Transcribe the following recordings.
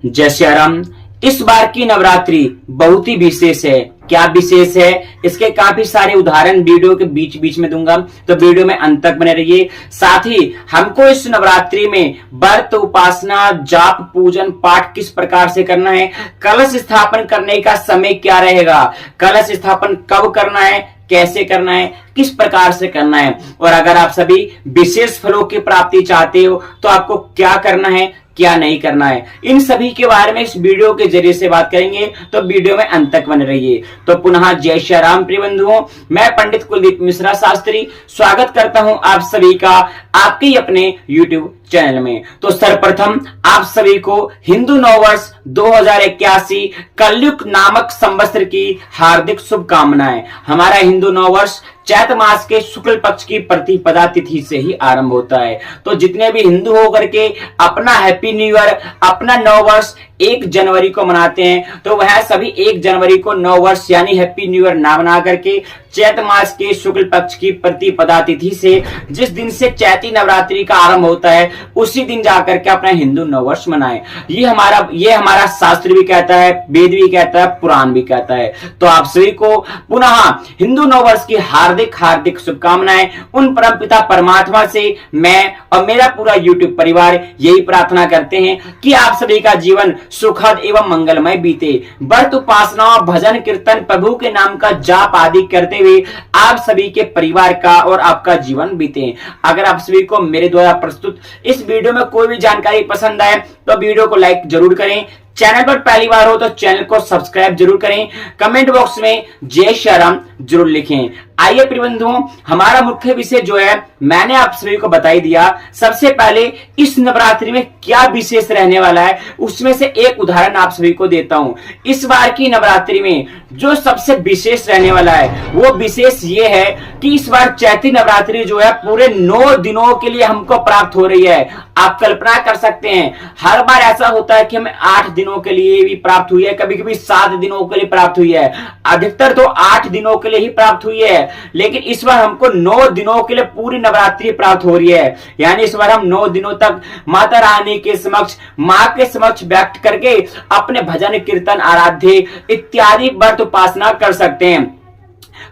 जय श्री राम। इस बार की नवरात्रि बहुत ही विशेष है। क्या विशेष है, इसके काफी सारे उदाहरण वीडियो के बीच बीच में दूंगा, तो वीडियो में अंत तक बने रहिए। साथ ही हमको इस नवरात्रि में व्रत, उपासना, जाप, पूजन, पाठ किस प्रकार से करना है, कलश स्थापन करने का समय क्या रहेगा, कलश स्थापन कब करना है, कैसे करना है, किस प्रकार से करना है, और अगर आप सभी विशेष फलों की प्राप्ति चाहते हो तो आपको क्या करना है, क्या नहीं करना है, इन सभी के बारे में इस वीडियो के जरिए से बात करेंगे, तो वीडियो में अंत तक बने रहिए। तो पुनः जय श्री राम प्रिय बंधुओं, मैं पंडित कुलदीप मिश्रा शास्त्री स्वागत करता हूं आप सभी का आपके ही अपने YouTube चैनल में। तो सर्वप्रथम आप सभी को हिंदू नववर्ष 2081 कलयुग नामक संवत्सर की हार्दिक शुभकामनाएं। हमारा हिंदू नववर्ष चैत मास के शुक्ल पक्ष की प्रतिपदा तिथि से ही आरंभ होता है। तो जितने भी हिंदू होकर के अपना हैप्पी न्यू ईयर, अपना नववर्ष 1 जनवरी को मनाते हैं, तो वह सभी 1 जनवरी को नववर्ष यानी हैप्पी न्यू ईयर ना मना करके चैत मास के शुक्ल पक्ष की प्रतिपदा तिथि से, जिस दिन से चैती नवरात्रि का आरंभ होता है, उसी दिन जाकर के अपना हिंदू नववर्ष मनाएं। ये हमारा शास्त्र भी कहता है, वेद भी कहता है, पुराण भी कहता है। तो आप सभी को पुनः हिंदू नववर्ष की हार्दिक हार्दिक शुभकामनाएं। उन परमपिता परमात्मा से मैं और मेरा पूरा YouTube परिवार यही प्रार्थना करते हैं कि आप सभी का जीवन सुखद एवं मंगलमय बीते। व्रत, उपासना, भजन, कीर्तन, प्रभु के नाम का जाप आदि करते हुए आप सभी के परिवार का और आपका जीवन बीते। अगर आप सभी को मेरे द्वारा प्रस्तुत इस वीडियो में कोई भी जानकारी पसंद आए तो वीडियो को लाइक जरूर करें। चैनल पर पहली बार हो तो चैनल को सब्सक्राइब जरूर करें। कमेंट बॉक्स में जय श्री राम जरूर लिखें। आइए प्रिय बंधुओं, हमारा मुख्य विषय जो है मैंने आप सभी को बता ही दिया। सबसे पहले इस नवरात्रि में क्या विशेष रहने वाला है, उसमें से एक उदाहरण आप सभी को देता हूं। इस बार की नवरात्रि में जो सबसे विशेष रहने वाला है वो विशेष ये है कि इस बार चैती नवरात्रि जो है पूरे 9 दिनों के लिए हमको प्राप्त हो रही है। आप कल्पना कर सकते हैं, हर बार ऐसा होता है कि हमें 8 दिनों के लिए भी प्राप्त हुई है, कभी कभी 7 दिनों के लिए प्राप्त हुई है, अधिकतर तो 8 दिनों के लिए ही प्राप्त हुई है। लेकिन इस बार हमको 9 दिनों के लिए पूरी नवरात्रि प्राप्त हो रही है। यानी इस बार हम 9 दिनों तक माता रानी के समक्ष, मां के समक्ष व्यक्त करके अपने भजन, कीर्तन, आराध्य इत्यादि व्रत उपासना कर सकते हैं।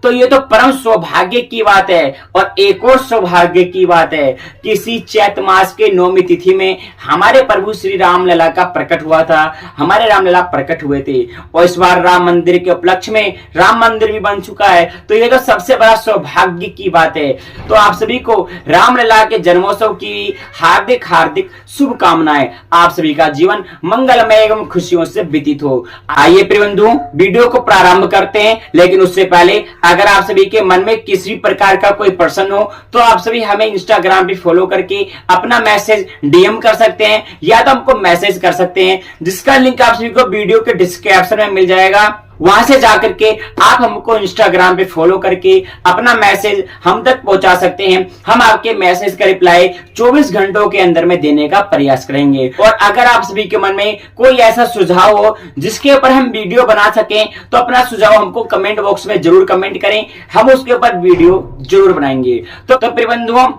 तो ये तो परम सौभाग्य की बात है। और एक और सौभाग्य की बात है कि इसी चैत मास के 9वीं तिथि में हमारे प्रभु श्री राम लला का प्रकट हुआ था। हमारे राम लला प्रकट हुए थे और इस बार राम मंदिर के उपलक्ष्य में राम मंदिर भी बन चुका है। तो ये तो सबसे बड़ा सौभाग्य की बात है। तो आप सभी को राम लला के जन्मोत्सव की हार्दिक हार्दिक शुभकामनाएं। आप सभी का जीवन मंगलमय एवं खुशियों से व्यतीत हो। आइए प्रिय बंधुओं, वीडियो को प्रारंभ करते हैं। लेकिन उससे पहले अगर आप सभी के मन में किसी प्रकार का कोई प्रश्न हो तो आप सभी हमें इंस्टाग्राम पे फॉलो करके अपना मैसेज डीएम कर सकते हैं या तो हमको मैसेज कर सकते हैं, जिसका लिंक आप सभी को वीडियो के डिस्क्रिप्शन में मिल जाएगा। वहां से जाकर के आप हमको इंस्टाग्राम पे फॉलो करके अपना मैसेज हम तक पहुंचा सकते हैं। हम आपके मैसेज का रिप्लाई 24 घंटों के अंदर में देने का प्रयास करेंगे। और अगर आप सभी के मन में कोई ऐसा सुझाव हो जिसके ऊपर हम वीडियो बना सकें तो अपना सुझाव हमको कमेंट बॉक्स में जरूर कमेंट करें, हम उसके ऊपर वीडियो जरूर बनाएंगे। तो प्रिय बंधुओं,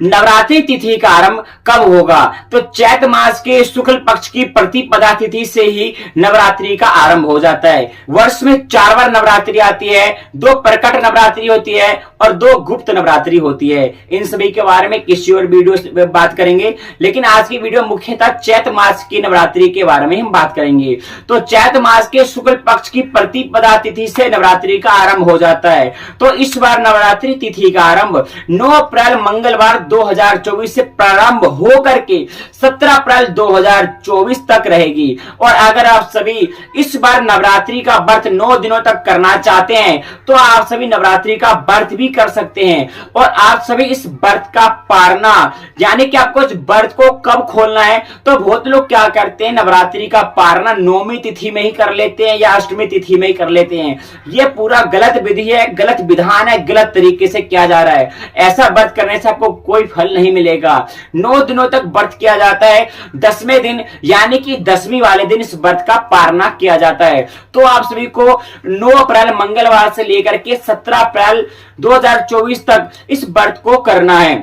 नवरात्रि तिथि का आरंभ कब होगा? तो चैत मास के शुक्ल पक्ष की प्रतिपदा तिथि से ही नवरात्रि का आरंभ हो जाता है। वर्ष में 4 बार नवरात्रि आती है, 2 प्रकट नवरात्रि होती है और 2 गुप्त नवरात्रि होती है। इन सभी के बारे में किसी और वीडियो में बात करेंगे, लेकिन आज की वीडियो मुख्यतः चैत मास की नवरात्रि के बारे में हम बात करेंगे। तो चैत मास के शुक्ल पक्ष की प्रतिपदा तिथि से नवरात्रि का आरंभ हो जाता है। तो इस बार नवरात्रि तिथि का आरंभ 9 अप्रैल मंगलवार 2024 से प्रारंभ हो करके 17 अप्रैल 2024 तक रहेगी। और अगर आप सभी इस बार नवरात्रि का व्रत 9 दिनों तक करना चाहते हैं तो आप सभी नवरात्रि का व्रत भी कर सकते हैं। और आप सभी इस व्रत का पारना, यानी कि आपको इस व्रत को कब खोलना है, तो बहुत लोग क्या करते हैं, नवरात्रि का पारना 9वीं तिथि में ही कर लेते हैं या 8वीं तिथि में ही कर लेते हैं। यह पूरा गलत विधि है, गलत विधान है, गलत तरीके से किया जा रहा है। ऐसा व्रत करने से आपको कोई फल नहीं मिलेगा। 9 दिनों तक व्रत किया जाता है, 10वें दिन यानी कि 10वीं वाले दिन इस व्रत का पारना किया जाता है। तो आप सभी को 9 अप्रैल मंगलवार से लेकर के 17 अप्रैल 2024 तक इस व्रत को करना है।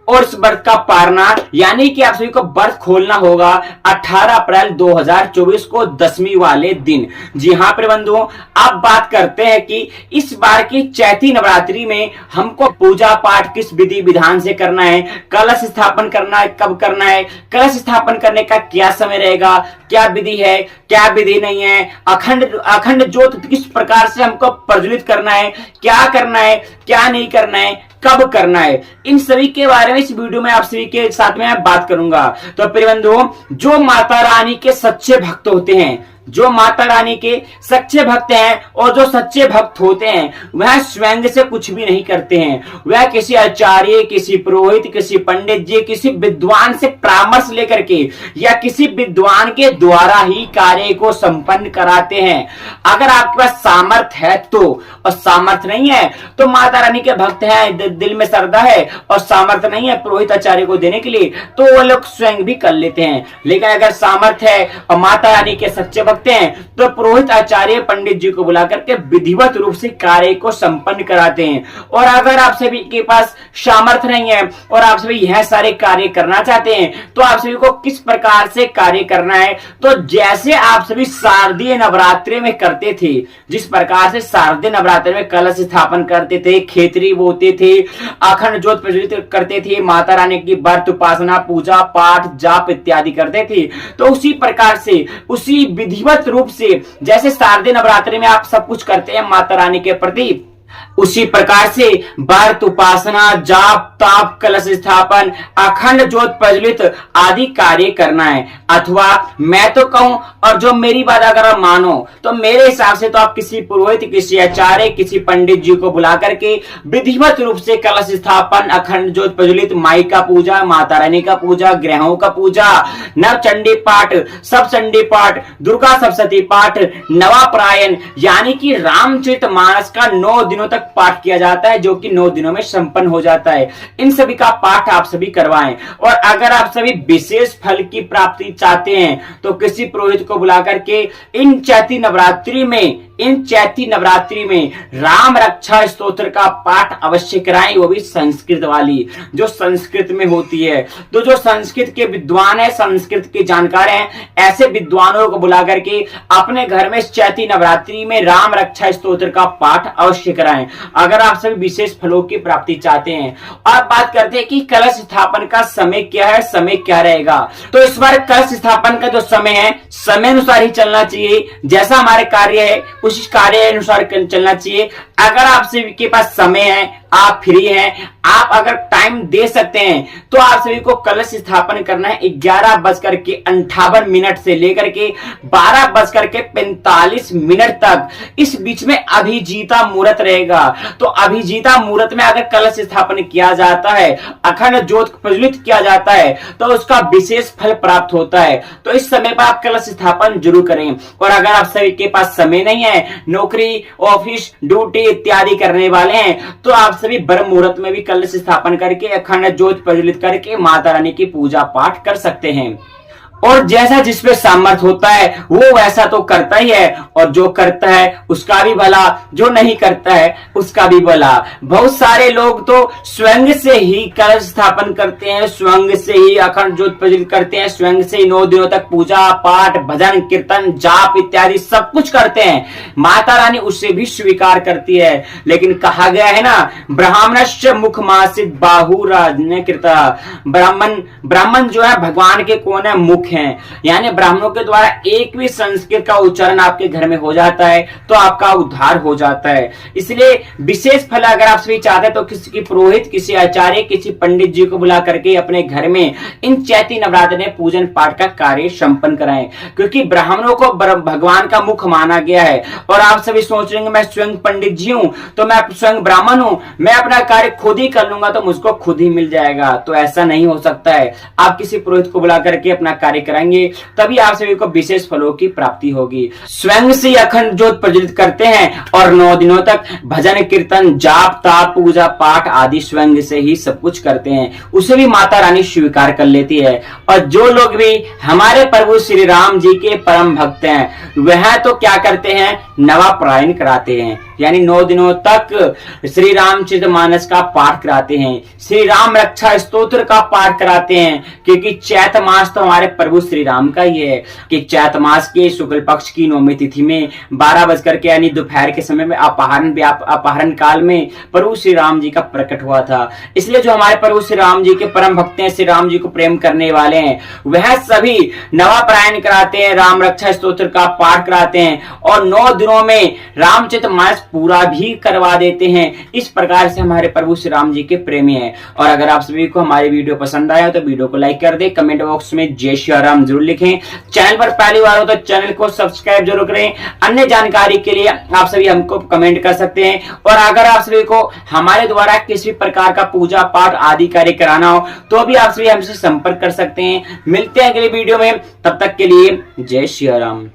और इस व्रत का पारना यानी कि आप सभी को व्रत खोलना होगा 18 अप्रैल 2024 को 10वीं वाले दिन। जी हाँ प्रिय बंधुओं, अब बात करते हैं कि इस बार की चैती नवरात्रि में हमको पूजा पाठ किस विधि विधान से करना है, कलश स्थापन करना है, कब करना है, कलश स्थापन करने का क्या समय रहेगा, क्या विधि है, क्या विधि नहीं है, अखंड ज्योत किस प्रकार से हमको प्रज्वलित करना है, क्या करना है, क्या नहीं करना है, कब करना है, इन सभी के बारे में इस वीडियो में आप सभी के साथ में बात करूंगा। तो प्रिय बंधुओं, जो माता रानी के सच्चे भक्त होते हैं, जो माता रानी के सच्चे भक्त हैं और जो सच्चे भक्त होते हैं, वह स्वयं से कुछ भी नहीं करते हैं। वह किसी आचार्य, किसी पुरोहित, किसी पंडित जी, किसी विद्वान से परामर्श लेकर के या किसी विद्वान के द्वारा ही कार्य को संपन्न कराते हैं। अगर आपके पास सामर्थ्य है तो, और सामर्थ्य नहीं है तो माता रानी के भक्त हैं, दिल में श्रद्धा है और सामर्थ्य नहीं है पुरोहित आचार्य को देने के लिए, तो वो लोग स्वयं भी कर लेते हैं। लेकिन अगर सामर्थ्य है और माता रानी के सच्चे भक्त हैं तो पुरोहित आचार्य पंडित जी को बुला करके विधिवत रूप से कार्य को संपन्न कराते हैं। और अगर आप सभी के पास सामर्थ्य नहीं है और आप सभी यह सारे कार्य करना चाहते हैं तो आप सभी को किस प्रकार से कार्य करना है, तो जैसे आप सभी शारदीय नवरात्रि में करते थे, जिस प्रकार से शारदीय नवरात्रि में कलश स्थापन करते थे, खेतरी बोते थे, अखंड ज्योत प्रज्वलित करते थे, माता रानी की व्रत उपासना पूजा पाठ जाप इत्यादि करते थे, तो उसी प्रकार से उसी विधिवत रूप से जैसे शारदीय नवरात्रि में आप सब कुछ करते हैं माता रानी के प्रति, उसी प्रकार से व्रत उपासना जाप ताप कलश स्थापन अखंड ज्योत प्रज्वलित आदि कार्य करना है। अथवा मैं तो कहूं, और जो मेरी बात अगर आप मानो तो मेरे हिसाब से तो आप किसी पुरोहित, किसी आचार्य, किसी पंडित जी को बुला करके विधिवत रूप से कलश स्थापन अखंड ज्योत प्रज्वलित, माई का पूजा, माता रानी का पूजा, ग्रहों का पूजा, नव चंडी पाठ, सब चंडी पाठ, दुर्गा सप्तशती पाठ, नवापरायण यानी कि रामचरितमानस का 9 दिनों तक पाठ किया जाता है, जो कि 9 दिनों में संपन्न हो जाता है। इन सभी का पाठ आप सभी करवाएं। और अगर आप सभी विशेष फल की प्राप्ति चाहते हैं तो किसी पुरोहित को बुला करके इन चैती नवरात्रि में राम रक्षा स्तोत्र का पाठ अवश्य कराएं, वो भी संस्कृत वाली, जो संस्कृत में होती है। तो जो संस्कृत के विद्वान है, संस्कृत के जानकार हैं, ऐसे विद्वानों को बुला करके अपने घर में चैती नवरात्रि में राम रक्षा स्तोत्र का पाठ अवश्य कराएं, अगर आप सभी विशेष फलों की प्राप्ति चाहते हैं। और बात करते हैं कि कलश स्थापन का समय क्या है, समय क्या रहेगा। तो इस बार कलश स्थापन का जो समय है, समय अनुसार ही चलना चाहिए। जैसा हमारे कार्य है उसी कार्य अनुसार चलना चाहिए। अगर आप सभी के पास समय है, आप फ्री हैं, आप अगर टाइम दे सकते हैं तो आप सभी को कलश स्थापन करना है 11:58 से लेकर के 12:45 तक। इस बीच में अभिजीता मुहूर्त रहेगा। तो अभिजीता मुहूर्त में अगर कलश स्थापन किया जाता है, अखंड ज्योत प्रज्वलित किया जाता है, तो उसका विशेष फल प्राप्त होता है। तो इस समय पर आप कलश स्थापन जरूर करें। और अगर आप सभी के पास समय नहीं है, नौकरी ऑफिस ड्यूटी इत्यादि करने वाले हैं, तो आप सभी ब्रह्म मुहूर्त में भी कलश स्थापन करके अखंड ज्योत प्रज्वलित करके माता रानी की पूजा पाठ कर सकते हैं। और जैसा जिसपे सामर्थ्य होता है वो वैसा तो करता ही है, और जो करता है उसका भी भला, जो नहीं करता है उसका भी भला। बहुत सारे लोग तो स्वयं से ही कलश स्थापन करते हैं, स्वयं से ही अखंड ज्योत प्रज्वलित करते हैं, स्वयं से ही 9 दिनों तक पूजा पाठ भजन कीर्तन जाप इत्यादि सब कुछ करते हैं। माता रानी उससे भी स्वीकार करती है। लेकिन कहा गया है ना, ब्राह्मणस्य मुखमासित बाहुराजन्य कृता। ब्राह्मण जो है भगवान के कौन है, मुख हैं। यानी ब्राह्मणों के द्वारा एक भी संस्कृत का उच्चारण आपके घर में हो जाता है तो आपका उद्धार हो जाता है। इसलिए विशेष फल अगर आप सभी चाहते हैं तो किसी पुरोहित, किसी आचार्य, किसी पंडित जी को बुला करके अपने घर में इन चैती नवरात्र में पूजन पाठ का कार्य संपन्न कराएं, क्योंकि ब्राह्मणों को भगवान का मुख माना गया है। और आप सभी सोच रहे हैं मैं स्वयं पंडित जी हूं, तो मैं स्वयं ब्राह्मण हूं, मैं अपना कार्य खुद ही कर लूंगा तो मुझको खुद ही मिल जाएगा। तो ऐसा नहीं हो सकता है। आप किसी पुरोहित को बुला करके अपना कार्य कराएंगे तभी आप सभी को विशेष फलों की प्राप्ति होगी। स्वयं से अखंड ज्योत प्रज्वलित करते हैं और 9 दिनों तक भजन कीर्तन जाप ताप पूजा पाठ आदि स्वयं से ही सब कुछ करते हैं, उसे भी माता रानी स्वीकार कर लेती है। और जो लोग भी हमारे प्रभु श्री राम जी के परम भक्त हैं वह तो क्या करते हैं, नवापरायण कराते हैं। यानी 9 दिनों तक श्री रामचरितमानस का पाठ कराते हैं, श्री राम रक्षा स्तोत्र का पाठ कराते हैं, क्योंकि चैत मास तो हमारे प्रभु श्री राम का ही है कि चैत मास के शुक्ल पक्ष की 9वीं तिथि में 12 बजकर के यानी दोपहर के समय में अपहरण काल में प्रभु श्री राम जी का प्रकट हुआ था। इसलिए जो हमारे प्रभु श्री राम जी के परम भक्त हैं, श्री राम जी को प्रेम करने वाले हैं, वह सभी नवापरायण कराते हैं, राम रक्षा स्तोत्र का पाठ कराते हैं और 9 दिनों में रामचरितमानस पूरा भी करवा देते हैं। इस प्रकार से हमारे प्रभु श्री राम जी के प्रेमी हैं। और अगर आप सभी को हमारी वीडियो पसंद आया तो वीडियो को लाइक कर दे, कमेंट बॉक्स में जय श्री राम जरूर लिखें, चैनल पर पहली बार हो तो चैनल को सब्सक्राइब जरूर करें। अन्य जानकारी के लिए आप सभी हमको कमेंट कर सकते हैं। और अगर आप सभी को हमारे द्वारा किसी प्रकार का पूजा पाठ आदि कार्य कराना हो तो भी आप सभी हमसे संपर्क कर सकते हैं। मिलते हैं अगले वीडियो में, तब तक के लिए जय श्री राम।